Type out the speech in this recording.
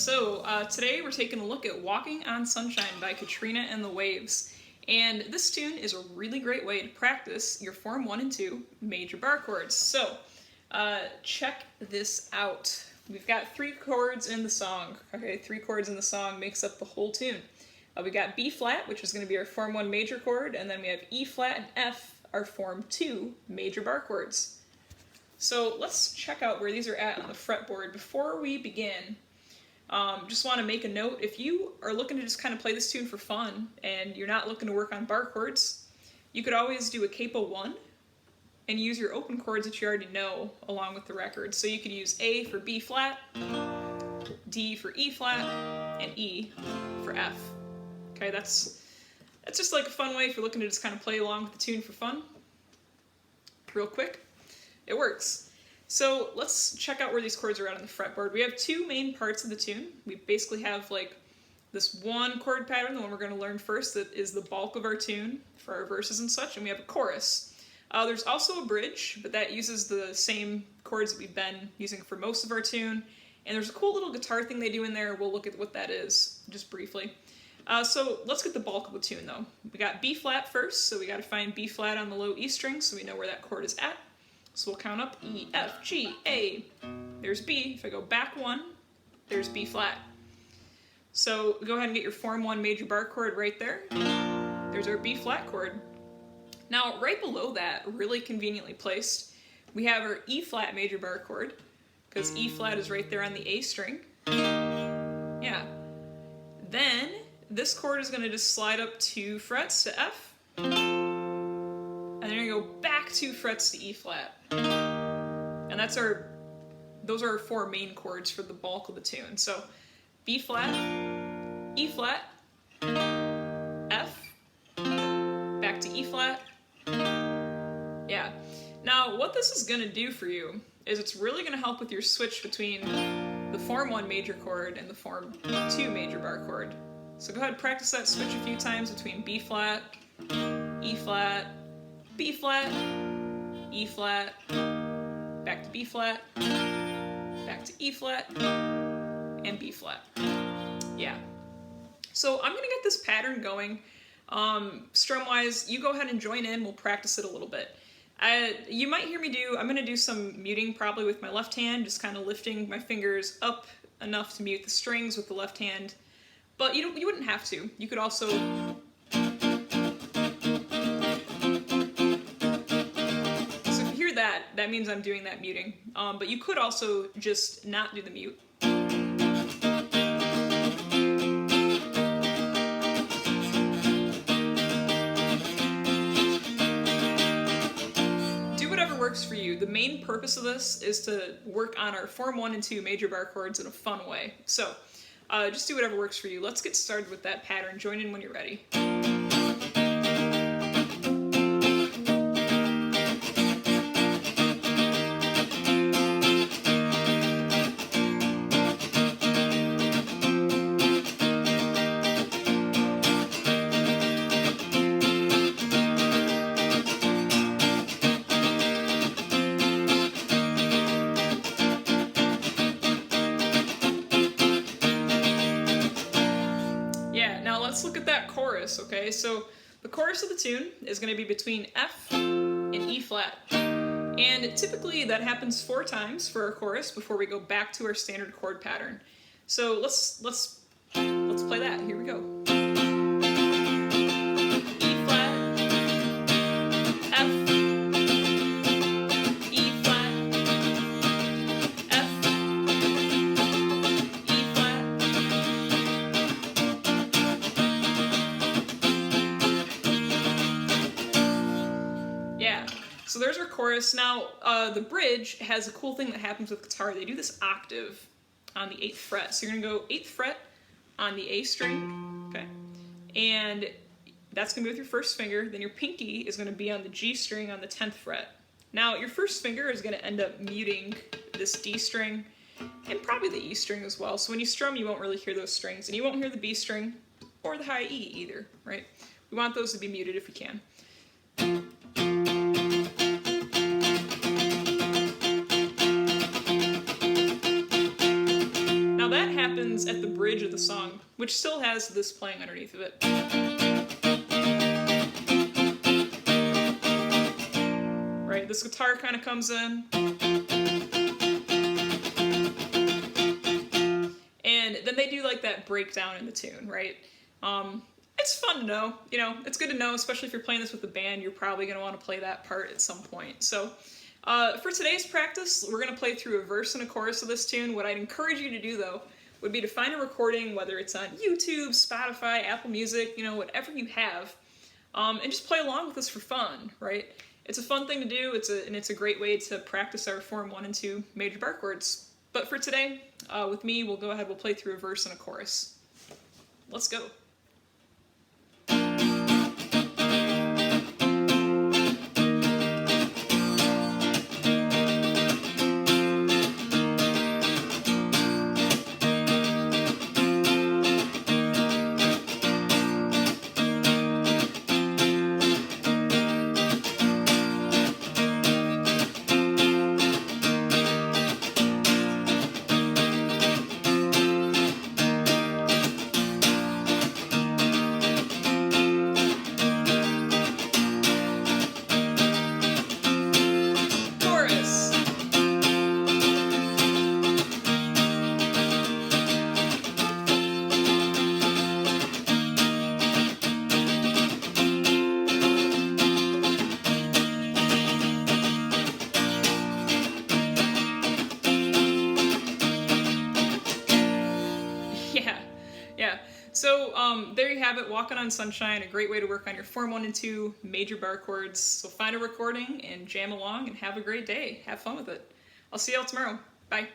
Today we're taking a look at Walking on Sunshine by Katrina and the Waves. And this tune is a really great way to practice your Form 1 and 2 major bar chords. So, check this out. We've got 3 chords in the song. Okay, 3 chords in the song makes up the whole tune. We got B flat, which is going to be our Form 1 major chord, and then we have E flat and F, our Form 2 major bar chords. So let's check out where these are at on the fretboard. Before we begin, just want to make a note, if you are looking to just kind of play this tune for fun and you're not looking to work on bar chords, you could always do a capo 1 and use your open chords that you already know along with the record. So you could use A for B flat, D for E flat, and E for F. Okay, that's just like a fun way if you're looking to just kind of play along with the tune for fun. Real quick, it works. So let's check out where these chords are at on the fretboard. We have 2 main parts of the tune. We basically have like this one chord pattern, the one we're going to learn first, that is the bulk of our tune for our verses and such, and we have a chorus. There's also a bridge, but that uses the same chords that we've been using for most of our tune. And there's a cool little guitar thing they do in there. We'll look at what that is just briefly. So let's get the bulk of the tune though. We got B flat first, so we got to find B flat on the low E string so we know where that chord is at. So we'll count up E, F, G, A. There's B. If I go back 1, there's B flat. So go ahead and get your Form 1 major bar chord right there. There's our B flat chord. Now right below that, really conveniently placed, we have our E flat major bar chord, because E flat is right there on the A string. Yeah. Then this chord is going to just slide up 2 frets to F. And then you're going to go back 2 frets to E flat. And those are our 4 main chords for the bulk of the tune. So B flat, E flat, F, back to E flat. Yeah. Now what this is going to do for you is it's really going to help with your switch between the Form 1 major chord and the Form 2 major bar chord. So go ahead and practice that switch a few times between B flat, E flat, B flat, E flat, back to B flat, back to E flat, and B flat. Yeah. So I'm gonna get this pattern going. Strum-wise, you go ahead and join in, we'll practice it a little bit. You might hear me I'm gonna do some muting probably with my left hand, just kind of lifting my fingers up enough to mute the strings with the left hand. But you wouldn't have to. You could also that means I'm doing that muting. But you could also just not do the mute. Do whatever works for you. The main purpose of this is to work on our Form 1 and 2 major bar chords in a fun way. So just do whatever works for you. Let's get started with that pattern. Join in when you're ready. Let's look at that chorus, okay? So the chorus of the tune is going to be between F and E flat. And typically that happens 4 times for our chorus before we go back to our standard chord pattern. So let's play that. Here we go. E flat, F, E flat, F, E flat. Yeah, so there's our chorus. Now, the bridge has a cool thing that happens with guitar. They do this octave on the 8th fret. So you're gonna go 8th fret on the A string, okay? And that's gonna be with your first finger. Then your pinky is gonna be on the G string on the 10th fret. Now, your first finger is gonna end up muting this D string and probably the E string as well. So when you strum, you won't really hear those strings, and you won't hear the B string or the high E either, right? We want those to be muted if we can. Now that happens at which still has this playing underneath of it. Right, this guitar kind of comes in. And then they do like that breakdown in the tune, right? It's fun to know, you know, it's good to know, especially if you're playing this with a band, you're probably going to want to play that part at some point. So for today's practice, we're going to play through a verse and a chorus of this tune. What I'd encourage you to do, though, would be to find a recording, whether it's on YouTube, Spotify, Apple Music, you know, whatever you have, and just play along with this for fun, right? It's a fun thing to do, and it's a great way to practice our Form 1 and 2 major bar chords. But for today, with me, we'll play through a verse and a chorus. Let's go. Yeah. So there you have it, Walking on Sunshine, a great way to work on your Form 1 and 2 major bar chords. So find a recording and jam along and have a great day. Have fun with it. I'll see y'all tomorrow. Bye.